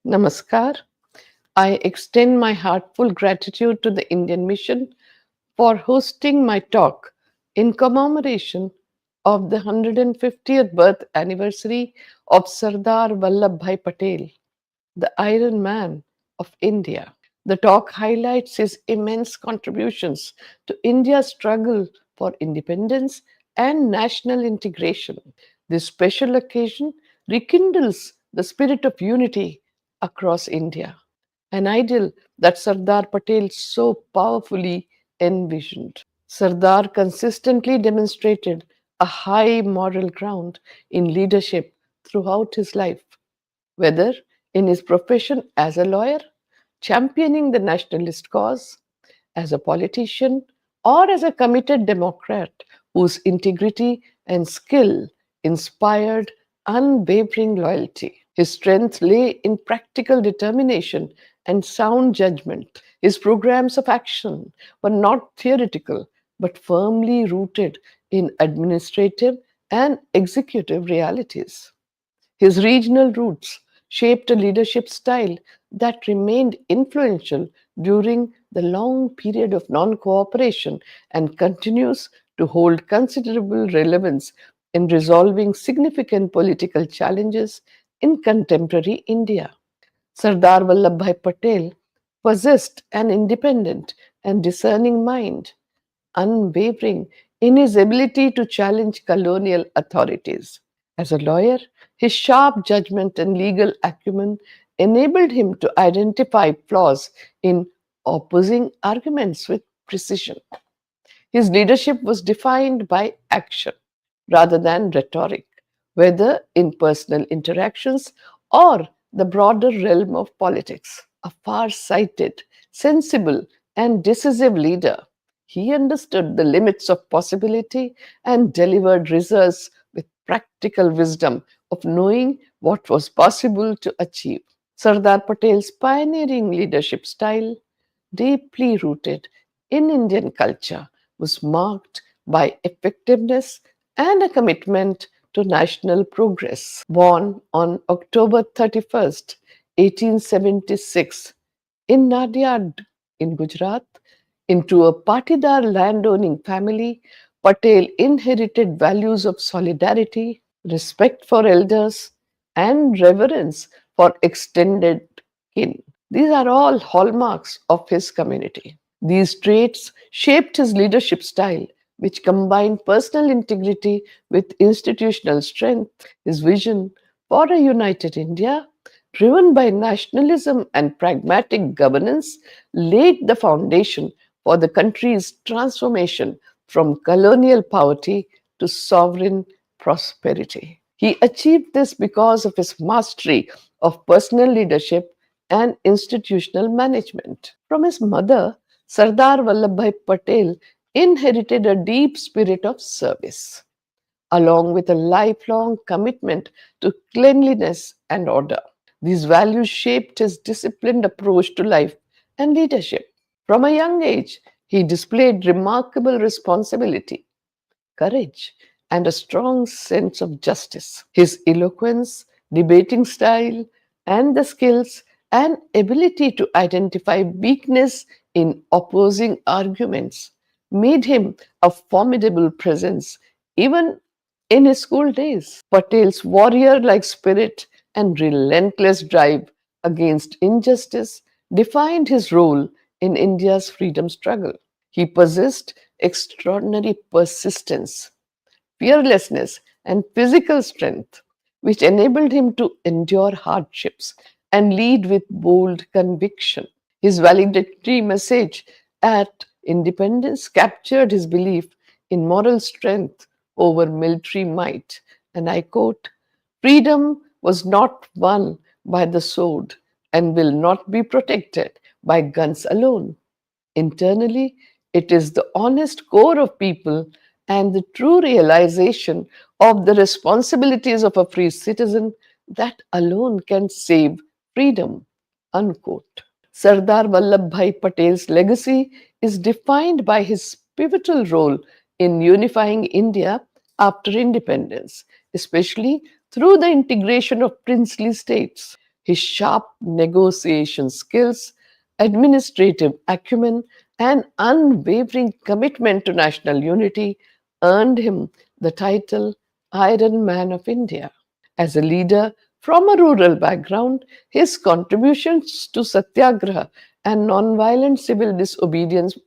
Namaskar. I extend my heartful gratitude to the Indian Mission for hosting my talk in commemoration of the 150th birth anniversary of Sardar Vallabhbhai Patel, the Iron Man of India. The talk highlights his immense contributions to India's struggle for independence and national integration. This special occasion rekindles the spirit of unity across India, an ideal that Sardar Patel so powerfully envisioned. Sardar consistently demonstrated a high moral ground in leadership throughout his life, whether in his profession as a lawyer, championing the nationalist cause, as a politician, or as a committed Democrat whose integrity and skill inspired unwavering loyalty. His strength lay in practical determination and sound judgment. His programs of action were not theoretical but firmly rooted in administrative and executive realities. His regional roots shaped a leadership style that remained influential during the long period of non cooperation and continues to hold considerable relevance in resolving significant political challenges in contemporary India. Sardar Vallabhbhai Patel possessed an independent and discerning mind, unwavering in his ability to challenge colonial authorities. As a lawyer, his sharp judgment and legal acumen enabled him to identify flaws in opposing arguments with precision. His leadership was defined by action rather than rhetoric, whether in personal interactions or the broader realm of politics. A far sighted, sensible, and decisive leader, he understood the limits of possibility and delivered results with practical wisdom of knowing what was possible to achieve. Sardar Patel's pioneering leadership style, deeply rooted in Indian culture, was marked by effectiveness and a commitment to national progress. Born on October 31st, 1876, in Nadiad in Gujarat, into a patidar landowning family, Patel inherited values of solidarity, respect for elders, and reverence for extended kin. These are all hallmarks of his community. These traits shaped his leadership style, which combined personal integrity with institutional strength. His vision for a united India, driven by nationalism and pragmatic governance, laid the foundation for the country's transformation from colonial poverty to sovereign prosperity. He achieved this because of his mastery of personal leadership and institutional management. From his mother, Sardar Vallabhbhai Patel inherited a deep spirit of service, along with a lifelong commitment to cleanliness and order. These values shaped his disciplined approach to life and leadership. From a young age, he displayed remarkable responsibility, courage, and a strong sense of justice. His eloquence, debating style, and the skills and ability to identify weakness in opposing arguments made him a formidable presence even in his school days. Patel's warrior like spirit and relentless drive against injustice defined his role in India's freedom struggle. He possessed extraordinary persistence, fearlessness, and physical strength, which enabled him to endure hardships and lead with bold conviction. His valedictory message at independence captured his belief in moral strength over military might. And I quote, "Freedom was not won by the sword and will not be protected by guns alone. Internally, it is the honest core of people and the true realization of the responsibilities of a free citizen that alone can save freedom." Unquote. Sardar Vallabhbhai Patel's legacy is defined by his pivotal role in unifying India after independence, especially through the integration of princely states. His sharp negotiation skills, administrative acumen, and unwavering commitment to national unity earned him the title Iron Man of India. As a leader from a rural background, his contributions to satyagraha and nonviolent civil disobedience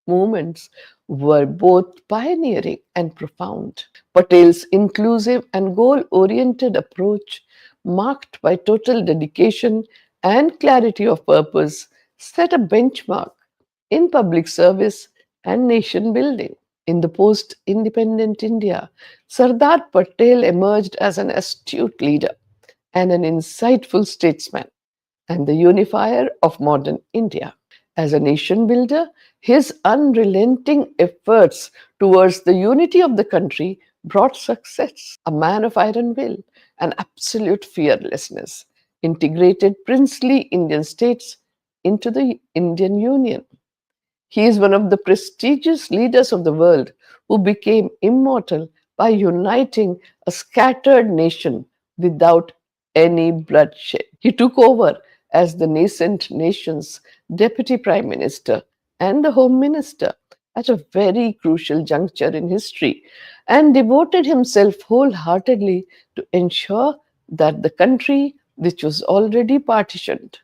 movements were both pioneering and profound. Patel's inclusive and goal oriented approach, marked by total dedication and clarity of purpose, set a benchmark in public service and nation building. In the post independent India, Sardar Patel emerged as an astute leader and an insightful statesman and the unifier of modern India. As a nation builder, his unrelenting efforts towards the unity of the country brought success. A man of iron will and absolute fearlessness integrated princely Indian states into the Indian Union. He is one of the prestigious leaders of the world who became immortal by uniting a scattered nation without any bloodshed. He took over as the nascent nation's deputy prime minister and the home minister at a very crucial juncture in history and devoted himself wholeheartedly to ensure that the country, which was already partitioned,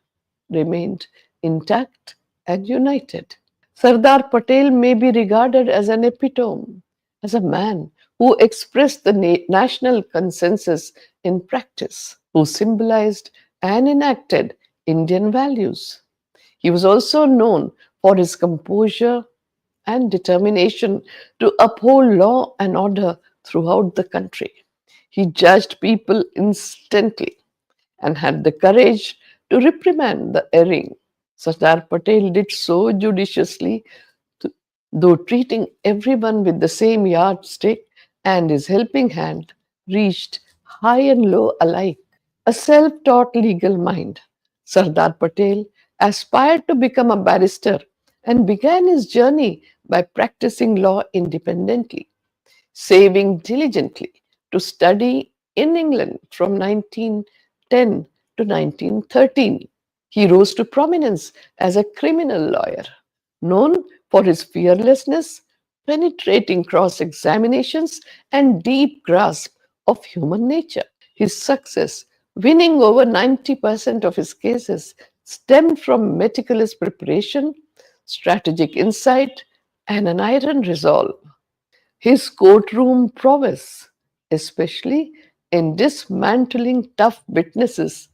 remained intact and united. Sardar Patel may be regarded as an epitome, as a man who expressed the national consensus in practice, who symbolized and enacted Indian values. He was also known for his composure and determination to uphold law and order throughout the country. He judged people instantly and had the courage to reprimand the erring. Sardar Patel did so judiciously, though treating everyone with the same yardstick, and his helping hand reached high and low alike. A self taught legal mind, Sardar Patel aspired to become a barrister and began his journey by practicing law independently, saving diligently to study in England from 1910 to 1913. He rose to prominence as a criminal lawyer, known for his fearlessness, penetrating cross examinations, and deep grasp of human nature. His success, winning over 90% of his cases, stemmed from meticulous preparation, strategic insight, and an iron resolve. His courtroom prowess, especially in dismantling tough witnesses,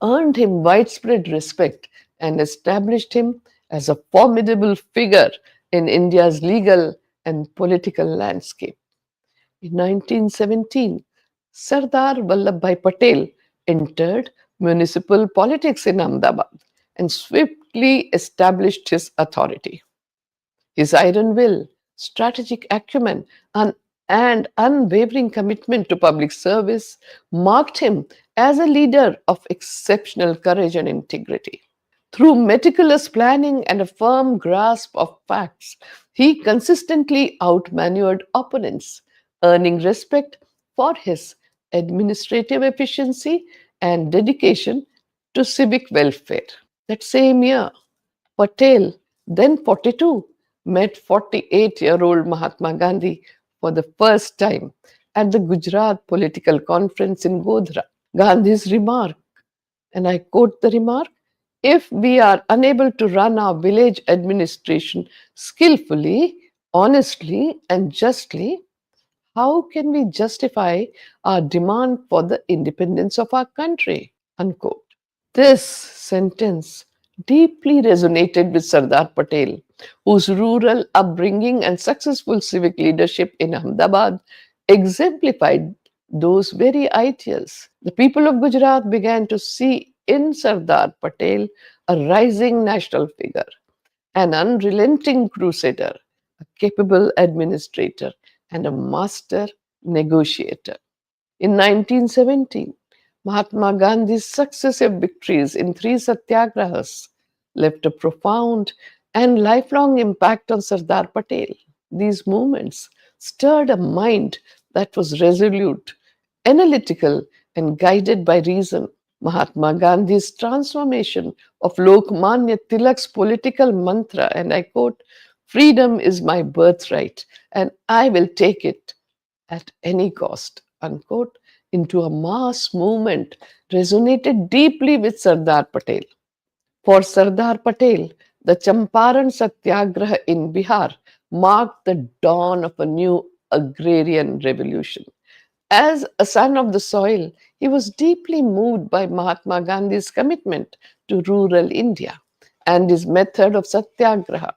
earned him widespread respect and established him as a formidable figure in India's legal and political landscape. In 1917, Sardar Vallabhbhai Patel entered municipal politics in Ahmedabad and swiftly established his authority. His iron will, strategic acumen, and unwavering commitment to public service marked him as a leader of exceptional courage and integrity. Through meticulous planning and a firm grasp of facts, he consistently outmaneuvered opponents, earning respect for his administrative efficiency and dedication to civic welfare. That same year, Patel, then 42, met 48-year-old Mahatma Gandhi for the first time at the Gujarat Political Conference in Godhra. Gandhi's remark, and I quote the remark: if we are unable to run our village administration skillfully, honestly, and justly, how can we justify our demand for the independence of our country? Unquote. This sentence deeply resonated with Sardar Patel, whose rural upbringing and successful civic leadership in Ahmedabad exemplified those very ideals. The people of Gujarat began to see in Sardar Patel a rising national figure, an unrelenting crusader, a capable administrator, and a master negotiator. In 1917, Mahatma Gandhi's successive victories in three satyagrahas left a profound and lifelong impact on Sardar Patel. These movements stirred a mind that was resolute, analytical, and guided by reason. Mahatma Gandhi's transformation of Lokmanya Tilak's political mantra, and I quote, "Freedom is my birthright, and I will take it at any cost," unquote, into a mass movement resonated deeply with Sardar Patel. For Sardar Patel, the Champaran Satyagraha in Bihar marked the dawn of a new agrarian revolution. As a son of the soil, he was deeply moved by Mahatma Gandhi's commitment to rural India and his method of satyagraha.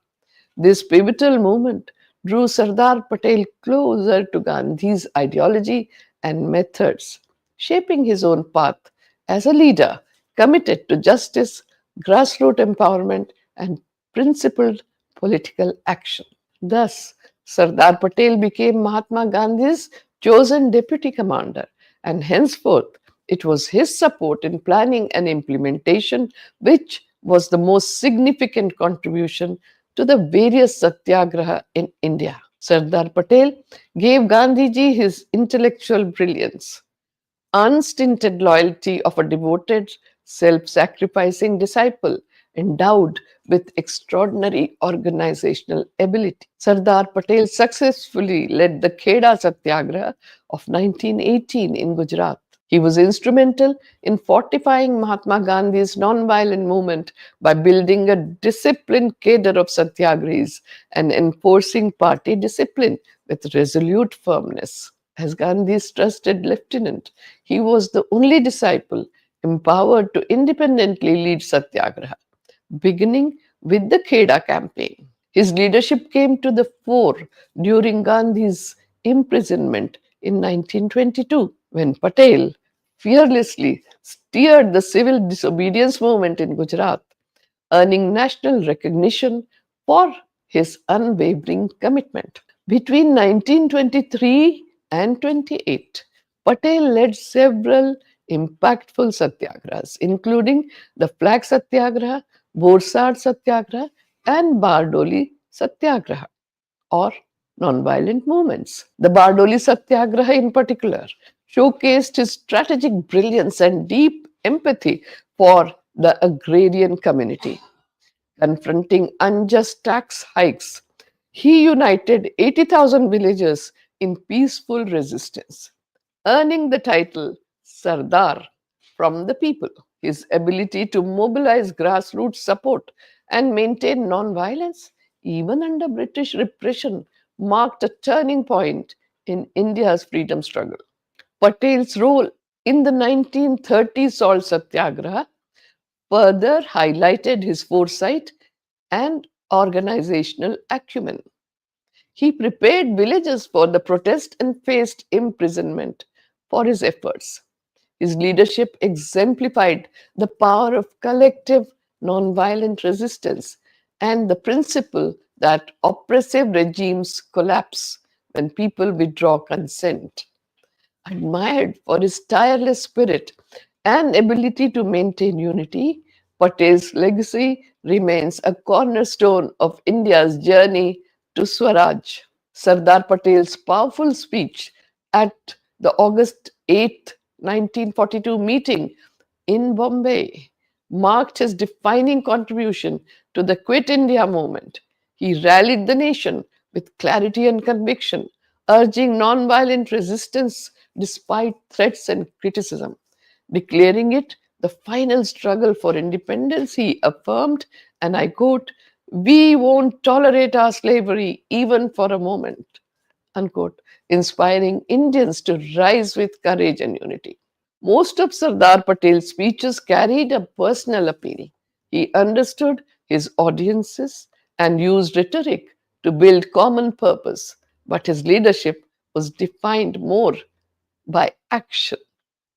This pivotal moment drew Sardar Patel closer to Gandhi's ideology and methods, shaping his own path as a leader committed to justice, grassroots empowerment, and principled political action. Thus, Sardar Patel became Mahatma Gandhi's chosen deputy commander, and henceforth it was his support in planning and implementation which was the most significant contribution to the various satyagraha in India. Sardar Patel gave Gandhiji his intellectual brilliance, unstinted loyalty of a devoted, self sacrificing disciple endowed with extraordinary organizational ability. Sardar Patel successfully led the Kheda Satyagraha of 1918 in Gujarat. He was instrumental in fortifying Mahatma Gandhi's non-violent movement by building a disciplined cadre of satyagrahis and enforcing party discipline with resolute firmness. As Gandhi's trusted lieutenant, he was the only disciple empowered to independently lead satyagraha, beginning with the Kheda campaign. His leadership came to the fore during Gandhi's imprisonment in 1922, when Patel fearlessly steered the civil disobedience movement in Gujarat, earning national recognition for his unwavering commitment. Between 1923 and 28, Patel led several impactful satyagrahas, including the Flag Satyagraha, Borsad Satyagraha, and Bardoli Satyagraha, or nonviolent movements. The Bardoli Satyagraha, in particular, showcased his strategic brilliance and deep empathy for the agrarian community. Confronting unjust tax hikes, he united 80,000 villagers in peaceful resistance, earning the title Sardar from the people. His ability to mobilize grassroots support and maintain non-violence, even under British repression, marked a turning point in India's freedom struggle. Patel's role in the 1930 Salt Satyagraha further highlighted his foresight and organizational acumen. He prepared villagers for the protest and faced imprisonment for his efforts. His leadership exemplified the power of collective nonviolent resistance and the principle that oppressive regimes collapse when people withdraw consent. Admired for his tireless spirit and ability to maintain unity, Patel's legacy remains a cornerstone of India's journey to Swaraj. Sardar Patel's powerful speech at the August 8, 1942 meeting in Bombay marked his defining contribution to the Quit India movement. He rallied the nation with clarity and conviction, urging nonviolent resistance despite threats and criticism. Declaring it the final struggle for independence, he affirmed, and I quote, "We won't tolerate our slavery even for a moment," unquote, inspiring Indians to rise with courage and unity. Most of Sardar Patel's speeches carried a personal appeal. He understood his audiences and used rhetoric to build common purpose, but his leadership was defined more by action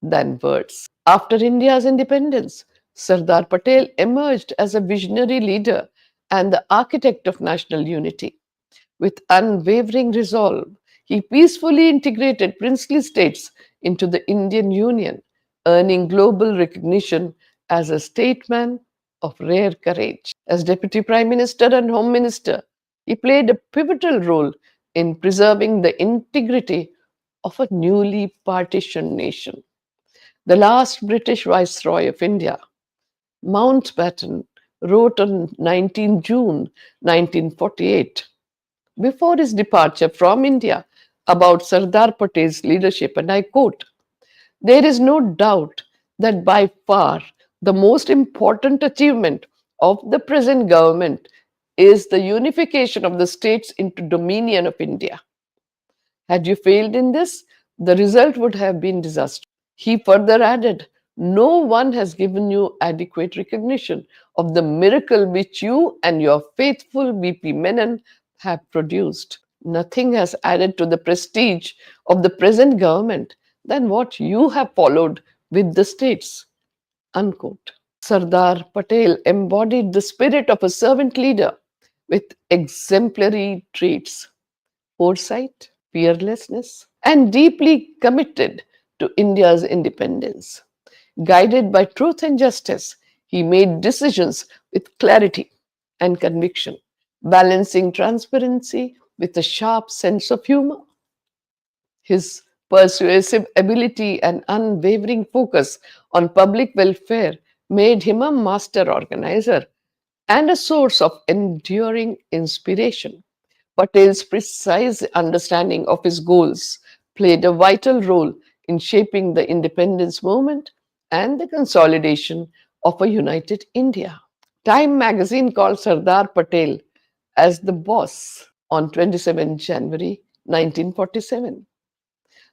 than words. After India's independence, Sardar Patel emerged as a visionary leader and the architect of national unity. With unwavering resolve, he peacefully integrated princely states into the Indian Union, earning global recognition as a statesman of rare courage. As Deputy Prime Minister and Home Minister, he played a pivotal role in preserving the integrity of a newly partitioned nation. The last British Viceroy of India, Mountbatten, wrote on 19 June 1948, before his departure from India, about Sardar Patel's leadership, and I quote, "There is no doubt that by far the most important achievement of the present government is the unification of the states into Dominion of India. Had you failed in this, the result would have been disastrous." He further added, "No one has given you adequate recognition of the miracle which you and your faithful VP Menon have produced. Nothing has added to the prestige of the present government than what you have followed with the states." Unquote. Sardar Patel embodied the spirit of a servant leader with exemplary traits: foresight, fearlessness, and deeply committed to India's independence. Guided by truth and justice, he made decisions with clarity and conviction, balancing transparency with a sharp sense of humor. His persuasive ability and unwavering focus on public welfare made him a master organizer and a source of enduring inspiration. Patel's precise understanding of his goals played a vital role in shaping the independence movement and the consolidation of a united India. Time magazine called Sardar Patel as the boss on 27 January 1947.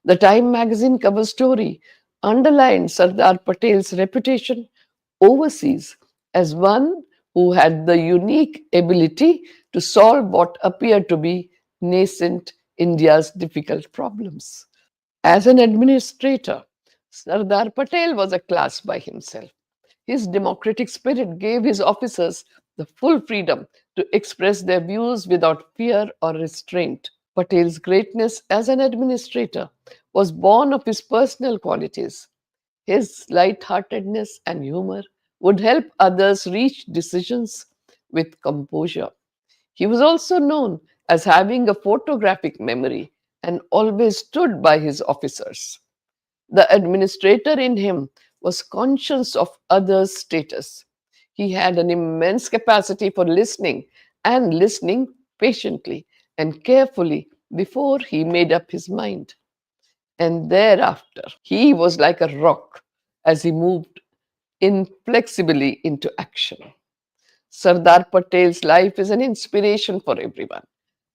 The Time magazine cover story underlined Sardar Patel's reputation overseas as one who had the unique ability to solve what appeared to be nascent India's difficult problems. As an administrator, Sardar Patel was a class by himself. His democratic spirit gave his officers the full freedom to express their views without fear or restraint. Patel's greatness as an administrator was born of his personal qualities. His lightheartedness and humor would help others reach decisions with composure. He was also known as having a photographic memory and always stood by his officers. The administrator in him was conscious of others' status. He had an immense capacity for listening and listening patiently and carefully before he made up his mind. And thereafter, he was like a rock as he moved inflexibly into action. Sardar Patel's life is an inspiration for everyone,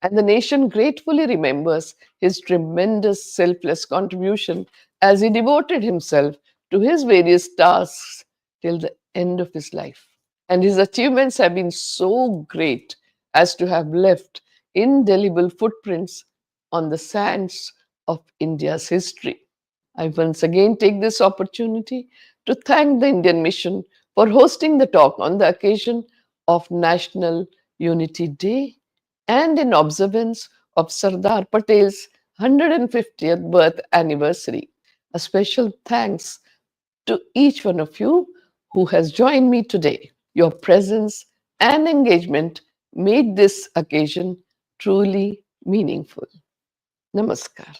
and the nation gratefully remembers his tremendous selfless contribution as he devoted himself to his various tasks till the end of his life. And his achievements have been so great as to have left indelible footprints on the sands of India's history. I once again take this opportunity to thank the Indian Mission for hosting the talk on the occasion of National Unity Day and in observance of Sardar Patel's 150th birth anniversary. A special thanks to each one of you who has joined me today. Your presence and engagement made this occasion truly meaningful. Namaskar.